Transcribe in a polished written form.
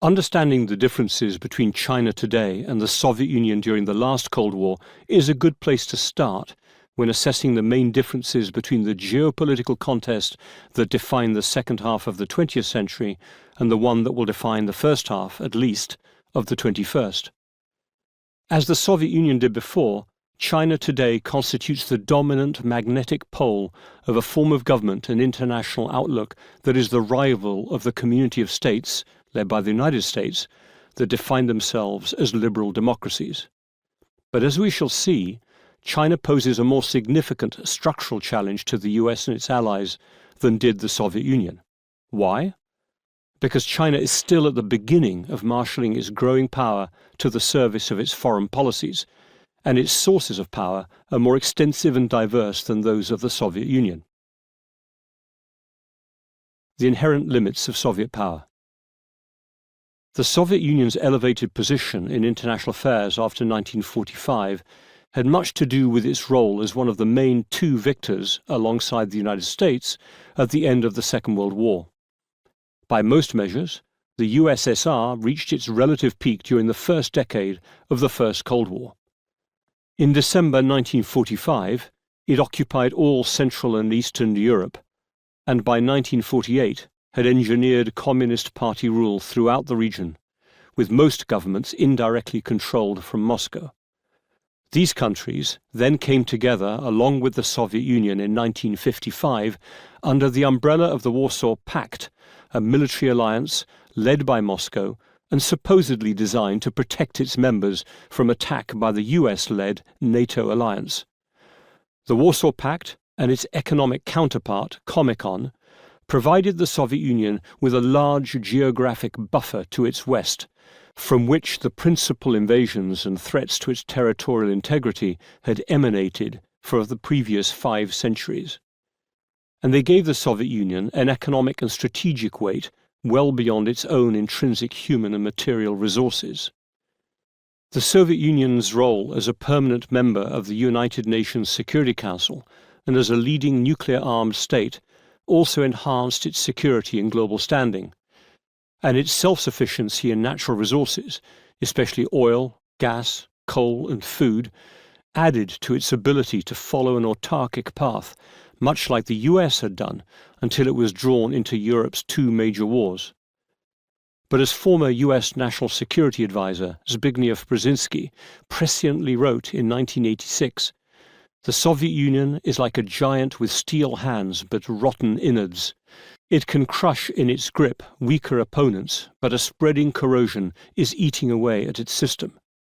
Understanding the differences between China today and the Soviet Union during the last Cold War is a good place to start when assessing the main differences between the geopolitical contest that defined the second half of the 20th century and the one that will define the first half, at least, of the 21st. As the Soviet Union did before, China today constitutes the dominant magnetic pole of a form of government and international outlook that is the rival of the community of states, led by the United States, that define themselves as liberal democracies. But as we shall see, China poses a more significant structural challenge to the US and its allies than did the Soviet Union. Why? Because China is still at the beginning of marshalling its growing power to the service of its foreign policies, and its sources of power are more extensive and diverse than those of the Soviet Union. The inherent limits of Soviet power. The Soviet Union's elevated position in international affairs after 1945 had much to do with its role as one of the main two victors, alongside the United States, at the end of the Second World War. By most measures, the USSR reached its relative peak during the first decade of the First Cold War. In December 1945, it occupied all Central and Eastern Europe, and by 1948 had engineered Communist Party rule throughout the region, with most governments indirectly controlled from Moscow. These countries then came together along with the Soviet Union in 1955 under the umbrella of the Warsaw Pact, a military alliance led by Moscow and supposedly designed to protect its members from attack by the US-led NATO alliance. The Warsaw Pact and its economic counterpart, Comecon, provided the Soviet Union with a large geographic buffer to its west, from which the principal invasions and threats to its territorial integrity had emanated for the previous 5 centuries. And they gave the Soviet Union an economic and strategic weight well beyond its own intrinsic human and material resources. The Soviet Union's role as a permanent member of the United Nations Security Council and as a leading nuclear-armed state also enhanced its security and global standing, and its self-sufficiency in natural resources, especially oil, gas, coal and food, added to its ability to follow an autarkic path, much like the US had done until it was drawn into Europe's 2 major wars. But as former US National Security Advisor Zbigniew Brzezinski presciently wrote in 1986, "The Soviet Union is like a giant with steel hands but rotten innards. It can crush in its grip weaker opponents, but a spreading corrosion is eating away at its system.